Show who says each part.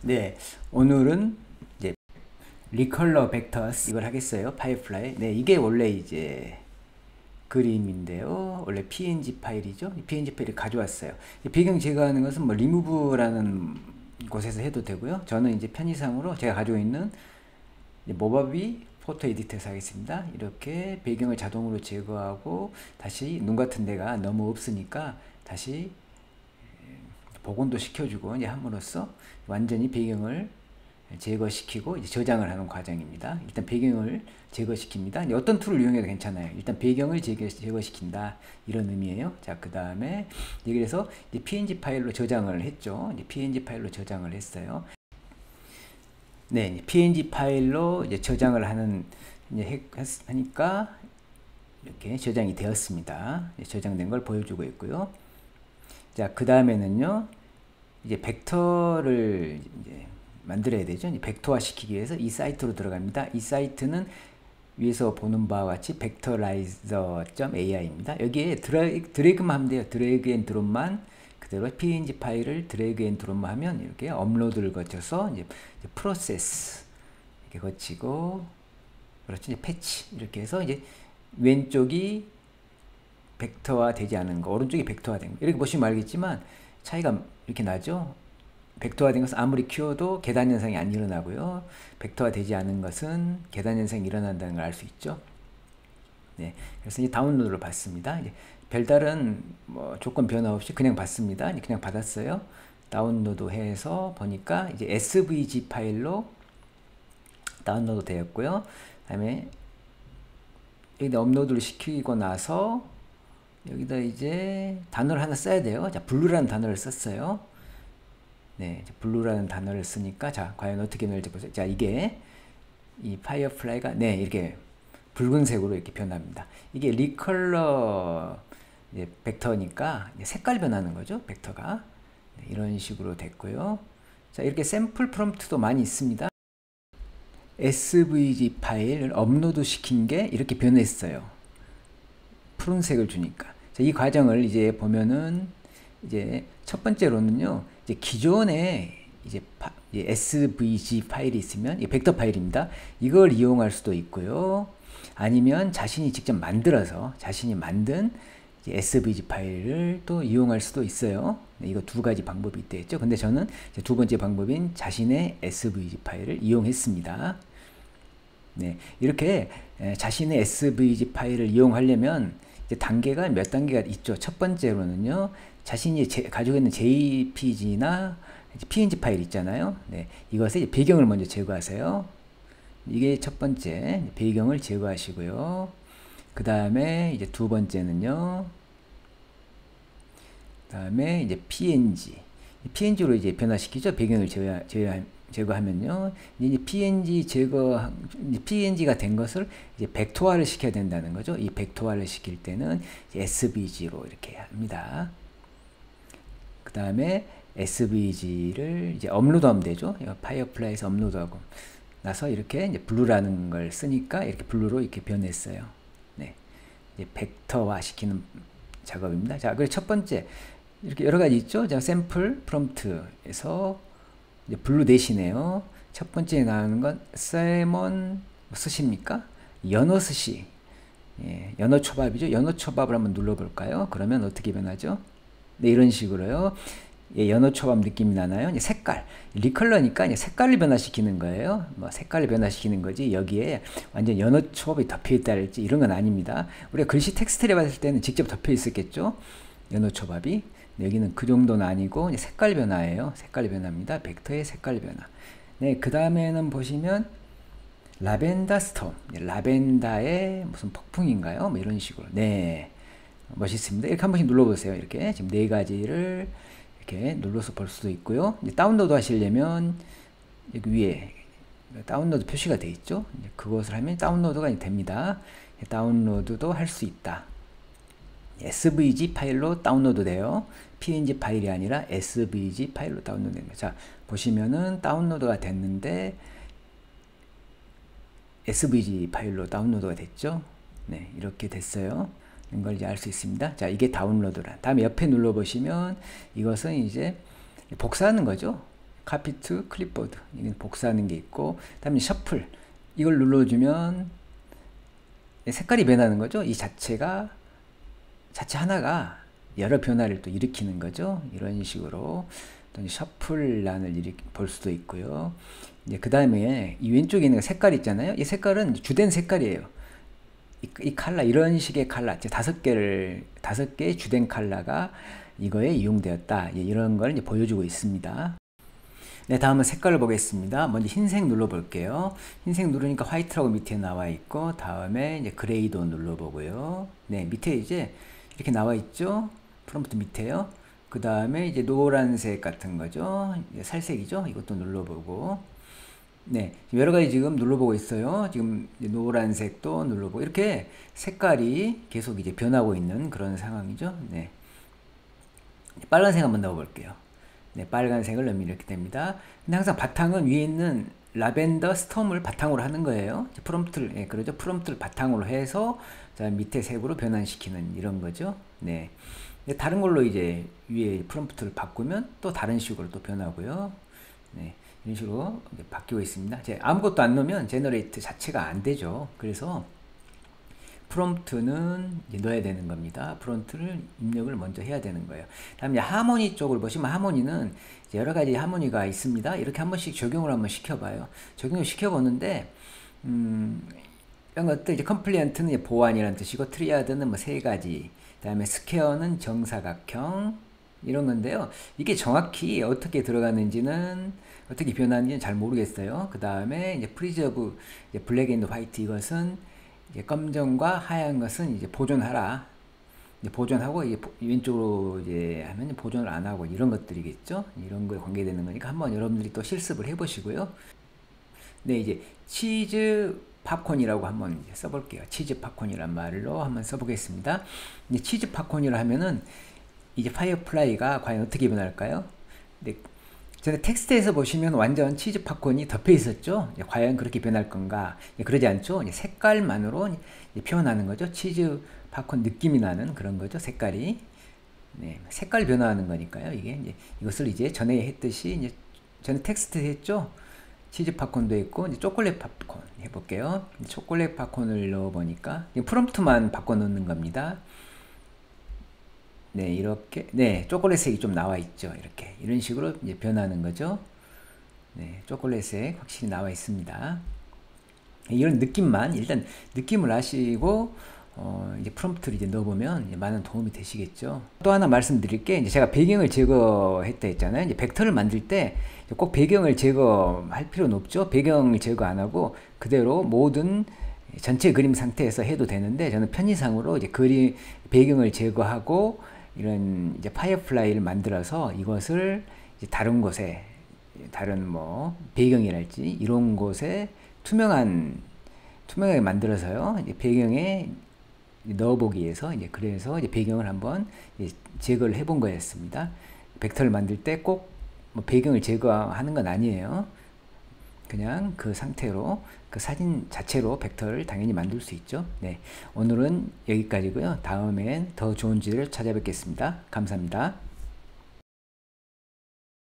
Speaker 1: 네, 오늘은 이제 리컬러 벡터스 이걸 하겠어요. 파이어플라이. 네, 이게 원래 이제 그림인데요. 원래 PNG 파일이죠. 이 PNG 파일을 가져왔어요. 배경 제거하는 것은 뭐 리무브라는 곳에서 해도 되고요. 저는 이제 편의상으로 제가 가지고 있는 모바비 포토 에디터에서 하겠습니다. 이렇게 배경을 자동으로 제거하고 다시 눈 같은 데가 너무 없으니까 다시 복원도 시켜주고 이제 함으로써 완전히 배경을 제거시키고 이제 저장을 하는 과정입니다. 일단 배경을 제거시킵니다. 이제 어떤 툴을 이용해도 괜찮아요. 일단 배경을 제거시킨다 이런 의미예요. 자, 그 다음에 그래서 이제 PNG 파일로 저장을 했죠. 이제 PNG 파일로 저장을 했어요. 네, 이제 PNG 파일로 이제 저장을 하니까 이렇게 저장이 되었습니다. 저장된 걸 보여주고 있고요. 자, 그 다음에는요, 이제 벡터를 이제 만들어야 되죠. 이제 벡터화 시키기 위해서 이 사이트로 들어갑니다. 이 사이트는 위에서 보는 바와 같이 vectorizer.ai입니다. 여기에 드래그만 하면 돼요. 드래그 앤 드롭만 그대로 PNG 파일을 드래그 앤 드롭만 하면 이렇게 업로드를 거쳐서 이제 프로세스 이렇게 거치고 그렇죠. 이제 패치 이렇게 해서 이제 왼쪽이 벡터화 되지 않은 거, 오른쪽이 벡터화 된 거. 이렇게 보시면 알겠지만 차이가 이렇게 나죠. 벡터화 된 것은 아무리 키워도 계단 현상이 안 일어나고요. 벡터화 되지 않은 것은 계단 현상이 일어난다는 걸 알 수 있죠. 네, 그래서 이제 다운로드를 받습니다. 이제 별다른 뭐 조건 변화 없이 그냥 받습니다. 그냥 받았어요. 다운로드 해서 보니까 이제 SVG 파일로 다운로드 되었고요. 그다음에 여기다 업로드를 시키고 나서 여기다 이제 단어를 하나 써야 돼요. 자, 블루라는 단어를 썼어요. 네, 블루라는 단어를 쓰니까 자, 과연 어떻게 변할지 보세요. 자, 이게 이 파이어플라이가 네, 이렇게 붉은색으로 이렇게 변합니다. 이게 리컬러 벡터니까 색깔 변하는 거죠. 벡터가 네, 이런 식으로 됐고요. 자, 이렇게 샘플 프롬프트도 많이 있습니다. SVG 파일을 업로드 시킨 게 이렇게 변했어요. 푸른색을 주니까. 자, 이 과정을 이제 보면은 이제 첫 번째로는요, 이제 기존에 이제 SVG 파일이 있으면 이 벡터 파일입니다. 이걸 이용할 수도 있고요. 아니면 자신이 직접 만들어서 자신이 만든 SVG 파일을 또 이용할 수도 있어요. 네, 이거 두 가지 방법이 있겠죠. 근데 저는 이제 두 번째 방법인 자신의 SVG 파일을 이용했습니다. 네, 이렇게 자신의 SVG 파일을 이용하려면 이제 단계가 몇 단계가 있죠. 첫 번째로는요, 자신이 가지고 있는 JPG나 PNG 파일 있잖아요. 네, 이것의 이제 배경을 먼저 제거하세요. 이게 첫 번째, 배경을 제거하시고요. 그 다음에 이제 두 번째는요, 그 다음에 이제 PNG로 이제 변화시키죠. 배경을 제거하면요. 이제 PNG가 된 것을 이제 벡터화를 시켜야 된다는 거죠. 이 벡터화를 시킬 때는 SVG로 이렇게 합니다. 그 다음에 SVG를 이제 업로드하면 되죠. 파이어플라이에서 업로드하고 나서 이렇게 이제 블루라는 걸 쓰니까 이렇게 블루로 이렇게 변했어요. 네. 이제 벡터화 시키는 작업입니다. 자, 그리고 첫 번째, 이렇게 여러 가지 있죠. 자, 샘플 프롬프트에서 이제 블루 대신에요. 첫 번째 나오는 건 살몬 스시입니까? 연어 스시. 예, 연어 초밥이죠. 연어 초밥을 한번 눌러볼까요? 그러면 어떻게 변하죠? 네, 이런 식으로요. 예, 연어 초밥 느낌이 나나요? 이제 색깔. 리컬러니까 이제 색깔을 변화시키는 거예요. 뭐 색깔을 변화시키는 거지 여기에 완전 연어 초밥이 덮여 있다랄지 이런 건 아닙니다. 우리가 글씨 텍스트를 봤을 때는 직접 덮여 있었겠죠. 연어 초밥이. 여기는 그 정도는 아니고 이제 색깔 변화예요. 색깔 변화입니다. 벡터의 색깔 변화. 네, 그 다음에는 보시면 라벤더 스톰. 라벤더의 무슨 폭풍인가요? 뭐 이런 식으로. 네, 멋있습니다. 이렇게 한 번씩 눌러보세요. 이렇게 지금 네 가지를 이렇게 눌러서 볼 수도 있고요. 이제 다운로드 하시려면 여기 위에 다운로드 표시가 되어 있죠. 이제 그것을 하면 다운로드가 됩니다. 다운로드도 할 수 있다. SVG 파일로 다운로드 돼요. PNG 파일이 아니라 SVG 파일로 다운로드 됩니다. 자, 보시면은 다운로드가 됐는데 SVG 파일로 다운로드가 됐죠. 네, 이렇게 됐어요. 이런 걸 이제 알 수 있습니다. 자, 이게 다운로드란. 다음에 옆에 눌러보시면 이것은 이제 복사하는 거죠. copy to clipboard. 이건 복사하는 게 있고, 그다음에 셔플. 이걸 눌러주면 색깔이 변하는 거죠. 이 자체 하나가 여러 변화를 또 일으키는 거죠. 이런 식으로 또 셔플란을 볼 수도 있고요. 이제 그 다음에 이 왼쪽에 있는 색깔 있잖아요. 이 색깔은 주된 색깔이에요. 이 컬러, 이런 식의 컬러, 다섯 개의 주된 컬러가 이거에 이용되었다. 이런 걸 이제 보여주고 있습니다. 네, 다음은 색깔을 보겠습니다. 먼저 흰색 눌러볼게요. 흰색 누르니까 화이트라고 밑에 나와 있고, 다음에 이제 그레이도 눌러보고요. 네, 밑에 이제 이렇게 나와 있죠. 프롬프트 밑에요. 그 다음에 이제 노란색 같은 거죠. 살색이죠. 이것도 눌러보고. 네, 여러 가지 지금 눌러보고 있어요. 지금 노란색도 눌러보고, 이렇게 색깔이 계속 이제 변하고 있는 그런 상황이죠. 네. 빨간색 한번 넣어볼게요. 네, 빨간색을 넣으면 이렇게 됩니다. 근데 항상 바탕은 위에 있는 라벤더 스톰을 바탕으로 하는 거예요. 프롬프트를, 예, 그러죠. 프롬프트를 바탕으로 해서 자, 밑에 색으로 변환시키는 이런 거죠. 네. 다른 걸로 이제 위에 프롬프트를 바꾸면 또 다른 식으로 또 변하고요. 네. 이런 식으로 바뀌고 있습니다. 아무것도 안 넣으면 제너레이트 자체가 안 되죠. 그래서 프롬프트는 넣어야 되는 겁니다. 프롬프트를 입력을 먼저 해야 되는 거예요. 다음에 하모니 쪽을 보시면 하모니는 여러 가지 하모니가 있습니다. 이렇게 한 번씩 적용을 한번 시켜봐요. 적용을 시켜보는데 이런 것들 이제 컴플리언트는 보완이라는 뜻이고, 트리아드는 뭐 세 가지, 다음에 스퀘어는 정사각형 이런 건데요. 이게 정확히 어떻게 들어가는지는 어떻게 변하는지는 잘 모르겠어요. 그 다음에 이제 프리저브, 이제 블랙 앤드 화이트, 이것은 이제 검정과 하얀 것은 이제 보존하라. 이제 보존하고 이제 왼쪽으로 이제 하면 보존을 안 하고 이런 것들이겠죠. 이런 거에 관계되는 거니까 한번 여러분들이 또 실습을 해보시고요. 네, 이제 치즈 팝콘이라고 한번 써볼게요. 치즈 팝콘이란 말로 한번 써보겠습니다. 이제 치즈 팝콘이라 하면은 이제 파이어플라이가 과연 어떻게 변할까요? 네, 전에 텍스트에서 보시면 완전 치즈 팝콘이 덮여 있었죠. 과연 그렇게 변할 건가? 그러지 않죠. 색깔만으로 표현하는 거죠. 치즈 팝콘 느낌이 나는 그런 거죠. 색깔이. 네, 색깔 변화하는 거니까요. 이것을 이제 전에 했듯이 이제 전에 텍스트 했죠. 치즈 팝콘도 있고, 이제 초콜릿 팝콘 해볼게요. 초콜릿 팝콘을 넣어보니까 프롬프트만 바꿔 넣는 겁니다. 네, 이렇게, 네, 초콜릿색이 좀 나와 있죠. 이렇게, 이런 식으로 이제 변하는 거죠. 네, 초콜릿색 확실히 나와 있습니다. 이런 느낌만, 일단 느낌을 아시고, 이제 프롬프트를 이제 넣어보면 이제 많은 도움이 되시겠죠. 또 하나 말씀드릴 게, 이제 제가 배경을 제거했다 했잖아요. 이제 벡터를 만들 때 꼭 배경을 제거할 필요는 없죠. 배경을 제거 안 하고 그대로 모든 전체 그림 상태에서 해도 되는데, 저는 편의상으로 이제 배경을 제거하고 이런 이제 파이어플라이를 만들어서 이것을 이제 다른 곳에, 다른 뭐 배경이랄지 이런 곳에 투명하게 만들어서요. 이제 배경에 넣어보기 위해서 그래서 이제 배경을 한번 이제 제거를 해본 거였습니다. 벡터를 만들 때 꼭 뭐 배경을 제거하는 건 아니에요. 그냥 그 상태로, 그 사진 자체로 벡터를 당연히 만들 수 있죠. 네, 오늘은 여기까지고요. 다음엔 더 좋은 주제를 찾아뵙겠습니다. 감사합니다.